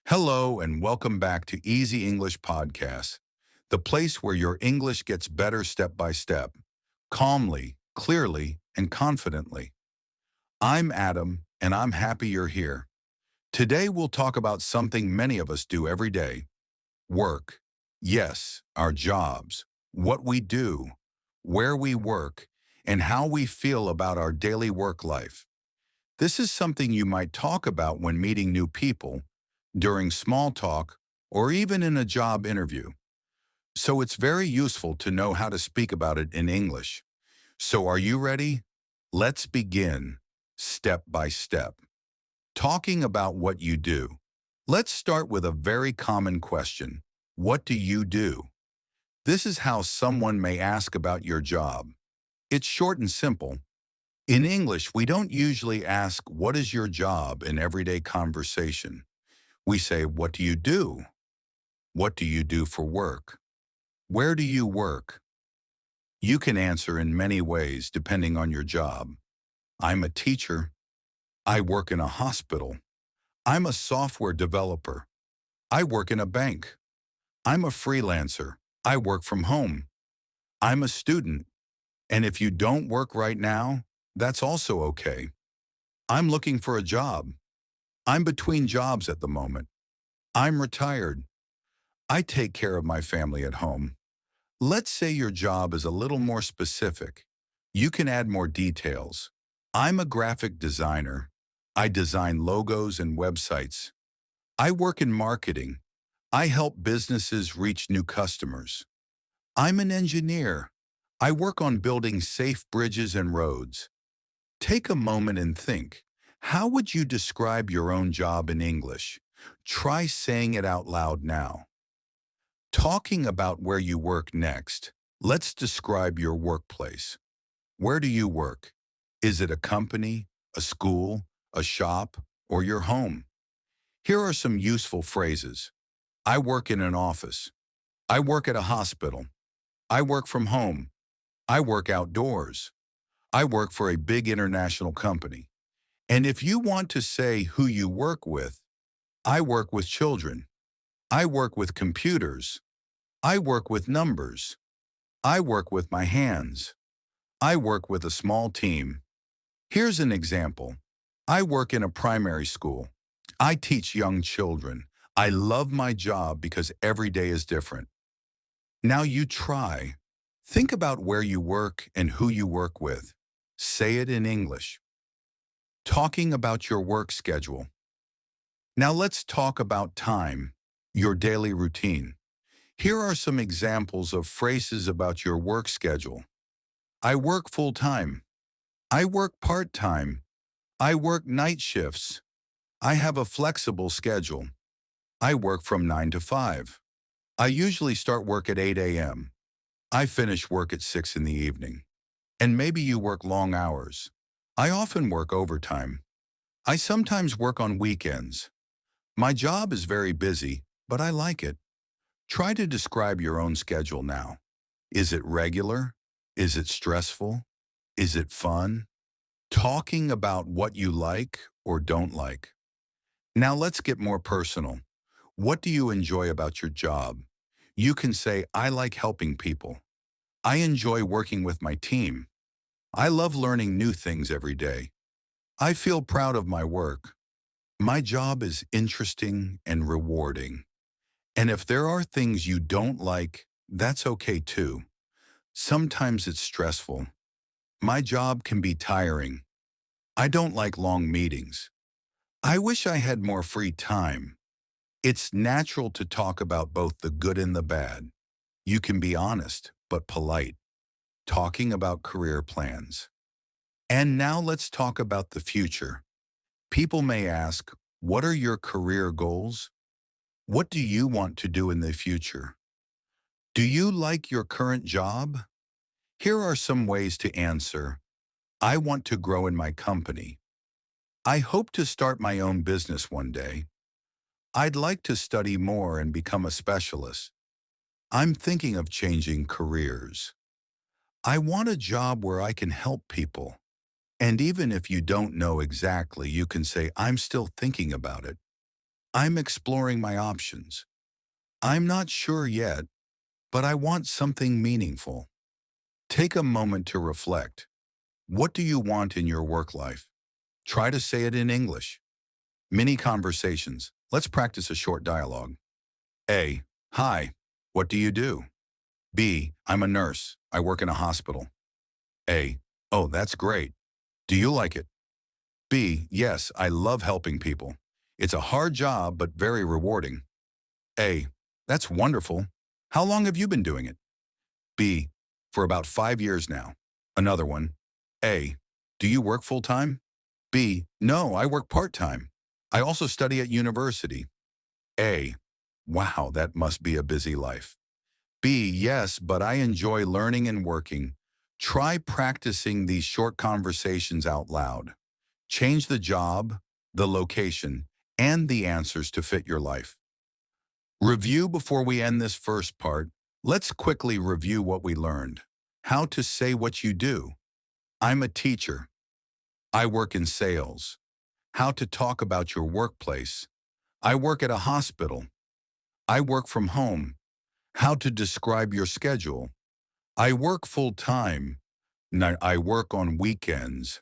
Hello, and welcome back to Easy English Podcast, the place where your English gets better step by step, calmly, clearly, and confidently. I'm Adam, and I'm happy you're here. Today, we'll talk about something many of us do every day: work. Yes, our jobs, what we do, where we work, and how we feel about our daily work life. This is something you might talk about when meeting new people, during small talk, or even in a job interview. So it's very useful to know how to speak about it in English. So are you ready? Let's begin, step by step. Talking about what you do. Let's start with a very common question. What do you do? This is how someone may ask about your job. It's short and simple. In English, we don't usually ask, "What is your job?" in everyday conversation. We say, "What do you do?" "What do you do for work?" "Where do you work?" You can answer in many ways depending on your job. I'm a teacher. I work in a hospital. I'm a software developer. I work in a bank. I'm a freelancer. I work from home. I'm a student. And if you don't work right now, that's also okay. I'm looking for a job. I'm between jobs at the moment. I'm retired. I take care of my family at home. Let's say your job is a little more specific. You can add more details. I'm a graphic designer. I design logos and websites. I work in marketing. I help businesses reach new customers. I'm an engineer. I work on building safe bridges and roads. Take a moment and think. How would you describe your own job in English? Try saying it out loud now. Talking about where you work next, let's describe your workplace. Where do you work? Is it a company, a school, a shop, or your home? Here are some useful phrases. I work in an office. I work at a hospital. I work from home. I work outdoors. I work for a big international company. And if you want to say who you work with, I work with children. I work with computers. I work with numbers. I work with my hands. I work with a small team. Here's an example. I work in a primary school. I teach young children. I love my job because every day is different. Now you try. Think about where you work and who you work with. Say it in English. Talking about your work schedule. Now let's talk about time, your daily routine. Here are some examples of phrases about your work schedule. I work full-time. I work part-time. I work night shifts. I have a flexible schedule. I work from 9 to 5. I usually start work at 8 a.m. I finish work at 6 in the evening. And maybe you work long hours. I often work overtime. I sometimes work on weekends. My job is very busy, but I like it. Try to describe your own schedule now. Is it regular? Is it stressful? Is it fun? Talking about what you like or don't like. Now let's get more personal. What do you enjoy about your job? You can say, I like helping people. I enjoy working with my team. I love learning new things every day. I feel proud of my work. My job is interesting and rewarding. And if there are things you don't like, that's okay too. Sometimes it's stressful. My job can be tiring. I don't like long meetings. I wish I had more free time. It's natural to talk about both the good and the bad. You can be honest, but polite. Talking about career plans. And now let's talk about the future. People may ask, what are your career goals? What do you want to do in the future? Do you like your current job? Here are some ways to answer. I want to grow in my company. I hope to start my own business one day. I'd like to study more and become a specialist. I'm thinking of changing careers. I want a job where I can help people. And even if you don't know exactly, you can say, I'm still thinking about it. I'm exploring my options. I'm not sure yet, but I want something meaningful. Take a moment to reflect. What do you want in your work life? Try to say it in English. Mini conversations. Let's practice a short dialogue. A. Hi. What do you do? B. I'm a nurse. I work in a hospital. A. Oh, that's great. Do you like it? B. Yes, I love helping people. It's a hard job, but very rewarding. A. That's wonderful. How long have you been doing it? B. For about 5 years now. Another one. A. Do you work full-time? B. No, I work part-time. I also study at university. A. Wow, that must be a busy life. B. Yes, but I enjoy learning and working. Try practicing these short conversations out loud. Change the job, the location, and the answers to fit your life. Review before we end this first part. Let's quickly review what we learned. How to say what you do. I'm a teacher. I work in sales. How to talk about your workplace. I work at a hospital. I work from home. How to describe your schedule. I work full-time. I work on weekends.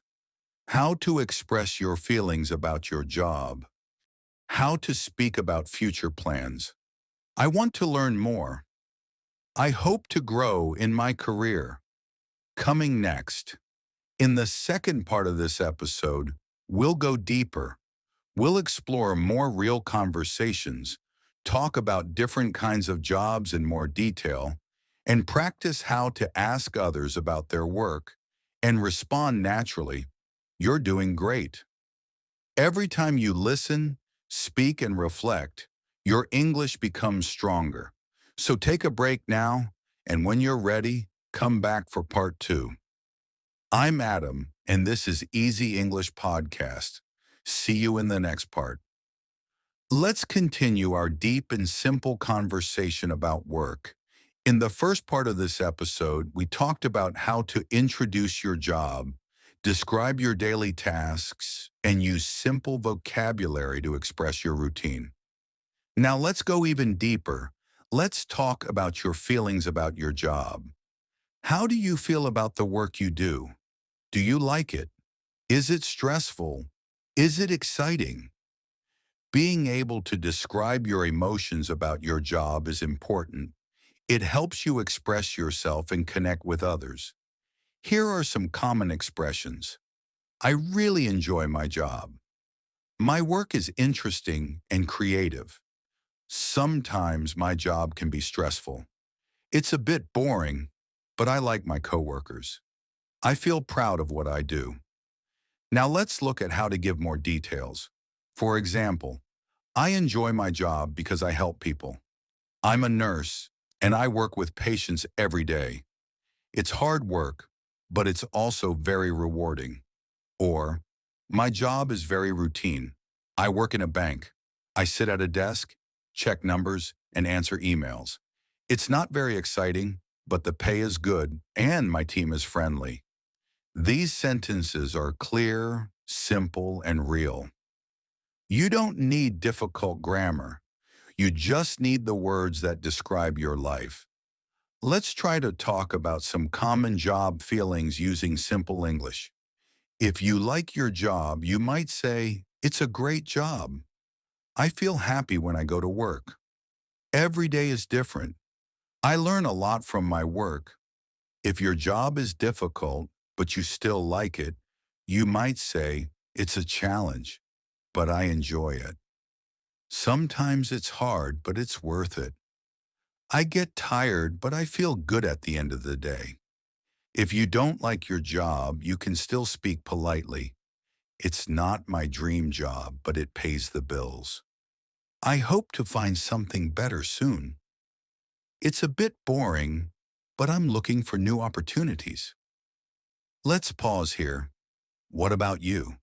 How to express your feelings about your job. How to speak about future plans. I want to learn more. I hope to grow in my career. Coming next. In the second part of this episode, we'll go deeper. We'll explore more real conversations, talk about different kinds of jobs in more detail, and practice how to ask others about their work and respond naturally. You're doing great. Every time you listen, speak, and reflect, your English becomes stronger. So take a break now, and when you're ready, come back for part 2. I'm Adam, and this is Easy English Podcast. See you in the next part. Let's continue our deep and simple conversation about work. In the first part of this episode, we talked about how to introduce your job, describe your daily tasks, and use simple vocabulary to express your routine. Now let's go even deeper. Let's talk about your feelings about your job. How do you feel about the work you do? Do you like it? Is it stressful? Is it exciting? Being able to describe your emotions about your job is important. It helps you express yourself and connect with others. Here are some common expressions. I really enjoy my job. My work is interesting and creative. Sometimes my job can be stressful. It's a bit boring, but I like my coworkers. I feel proud of what I do. Now let's look at how to give more details. For example, I enjoy my job because I help people. I'm a nurse, and I work with patients every day. It's hard work, but it's also very rewarding. Or, my job is very routine. I work in a bank. I sit at a desk, check numbers, and answer emails. It's not very exciting, but the pay is good, and my team is friendly. These sentences are clear, simple, and real. You don't need difficult grammar. You just need the words that describe your life. Let's try to talk about some common job feelings using simple English. If you like your job, you might say, "It's a great job. I feel happy when I go to work. Every day is different. I learn a lot from my work." If your job is difficult, but you still like it, you might say, "It's a challenge, but I enjoy it. Sometimes it's hard, but it's worth it. I get tired, but I feel good at the end of the day." If you don't like your job, you can still speak politely. "It's not my dream job, but it pays the bills. I hope to find something better soon. It's a bit boring, but I'm looking for new opportunities." Let's pause here. What about you?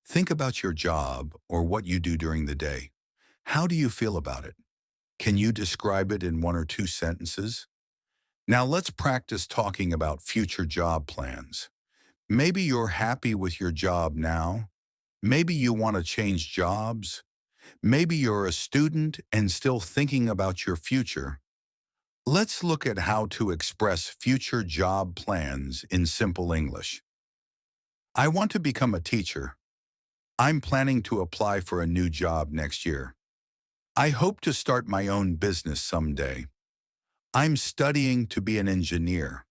Think about your job or what you do during the day. How do you feel about it? Can you describe it in 1 or 2 sentences? Now let's practice talking about future job plans. Maybe you're happy with your job now. Maybe you want to change jobs. Maybe you're a student and still thinking about your future. Let's look at how to express future job plans in simple English. I want to become a teacher. I'm planning to apply for a new job next year. I hope to start my own business someday. I'm studying to be an engineer.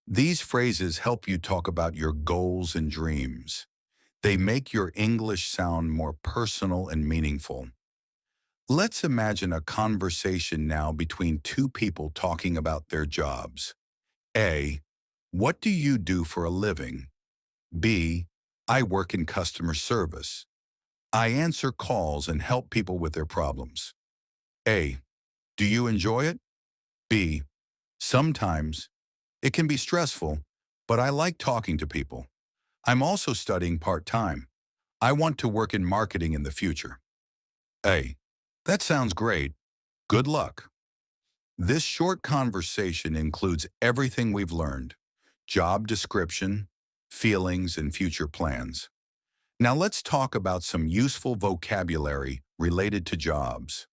These phrases help you talk about your goals and dreams. They make your English sound more personal and meaningful. Let's imagine a conversation now between two people talking about their jobs. A. What do you do for a living? B. I work in customer service. I answer calls and help people with their problems. A. Do you enjoy it? B. Sometimes. It can be stressful, but I like talking to people. I'm also studying part-time. I want to work in marketing in the future. A. That sounds great. Good luck. This short conversation includes everything we've learned: job description, feelings, and future plans. Now let's talk about some useful vocabulary related to jobs.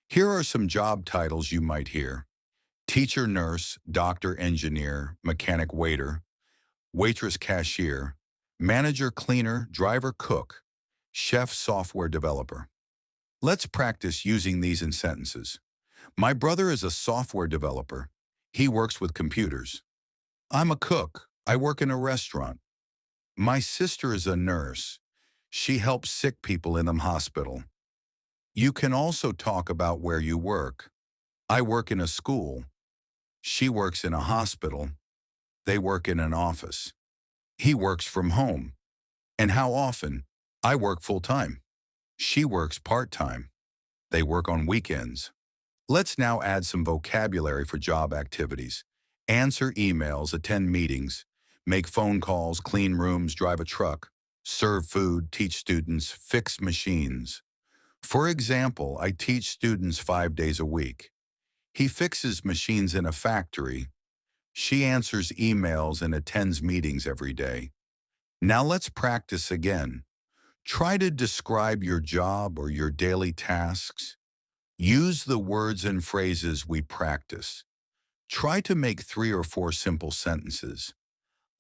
Here are some job titles you might hear: teacher, nurse, doctor, engineer, mechanic, waiter, waitress, cashier, manager, cleaner, driver, cook, chef, software developer. Let's practice using these in sentences. My brother is a software developer. He works with computers. I'm a cook. I work in a restaurant. My sister is a nurse. She helps sick people in the hospital. You can also talk about where you work. I work in a school. She works in a hospital. They work in an office. He works from home. And how often? I work full-time. She works part-time. They work on weekends. Let's now add some vocabulary for job activities. Answer emails, attend meetings, make phone calls, clean rooms, drive a truck, serve food, teach students, fix machines. For example, I teach students 5 days a week. He fixes machines in a factory. She answers emails and attends meetings every day. Now let's practice again. Try to describe your job or your daily tasks. Use the words and phrases we practice. Try to make 3 or 4 simple sentences.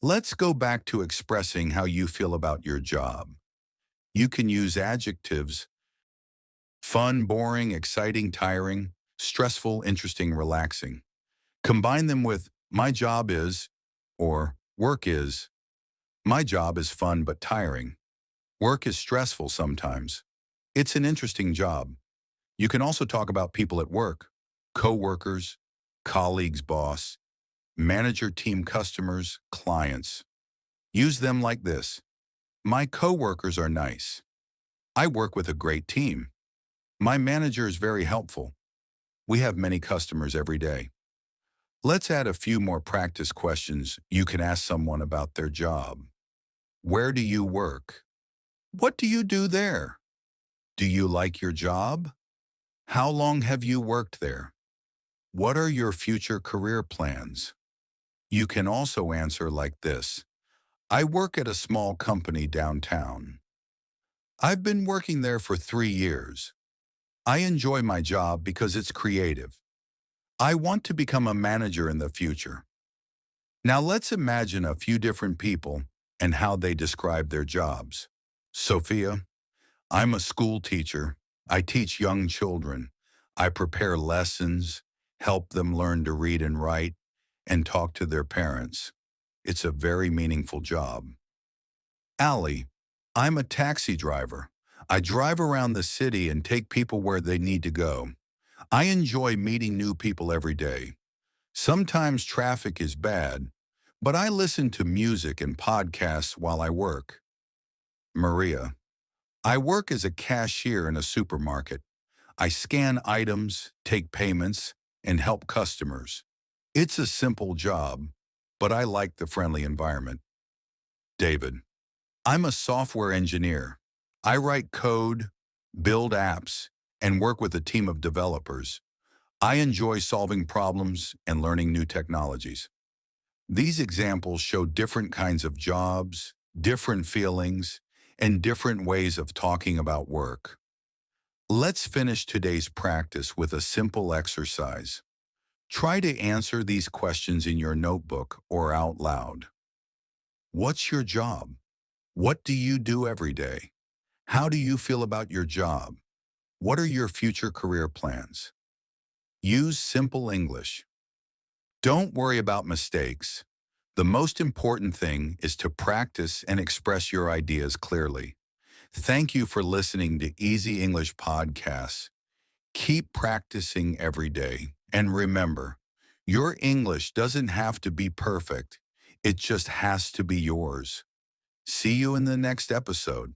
Let's go back to expressing how you feel about your job. You can use adjectives: fun, boring, exciting, tiring, stressful, interesting, relaxing. Combine them with my job is, or work is. My job is fun but tiring. Work is stressful sometimes. It's an interesting job. You can also talk about people at work: co-workers, colleagues, boss, manager, team, customers, clients. Use them like this: my co-workers are nice. I work with a great team. My manager is very helpful. We have many customers every day. Let's add a few more practice questions you can ask someone about their job. Where do you work? What do you do there? Do you like your job? How long have you worked there? What are your future career plans? You can also answer like this: I work at a small company downtown. I've been working there for 3 years. I enjoy my job because it's creative. I want to become a manager in the future. Now let's imagine a few different people and how they describe their jobs. Sophia: I'm a school teacher. I teach young children. I prepare lessons, help them learn to read and write, and talk to their parents. It's a very meaningful job. Allie: I'm a taxi driver. I drive around the city and take people where they need to go. I enjoy meeting new people every day. Sometimes traffic is bad, but I listen to music and podcasts while I work. Maria: I work as a cashier in a supermarket. I scan items, take payments, and help customers. It's a simple job, but I like the friendly environment. David: I'm a software engineer. I write code, build apps, and work with a team of developers. I enjoy solving problems and learning new technologies. These examples show different kinds of jobs, different feelings, and different ways of talking about work. Let's finish today's practice with a simple exercise. Try to answer these questions in your notebook or out loud. What's your job? What do you do every day? How do you feel about your job? What are your future career plans? Use simple English. Don't worry about mistakes. The most important thing is to practice and express your ideas clearly. Thank you for listening to Easy English Podcasts. Keep practicing every day. And remember, your English doesn't have to be perfect. It just has to be yours. See you in the next episode.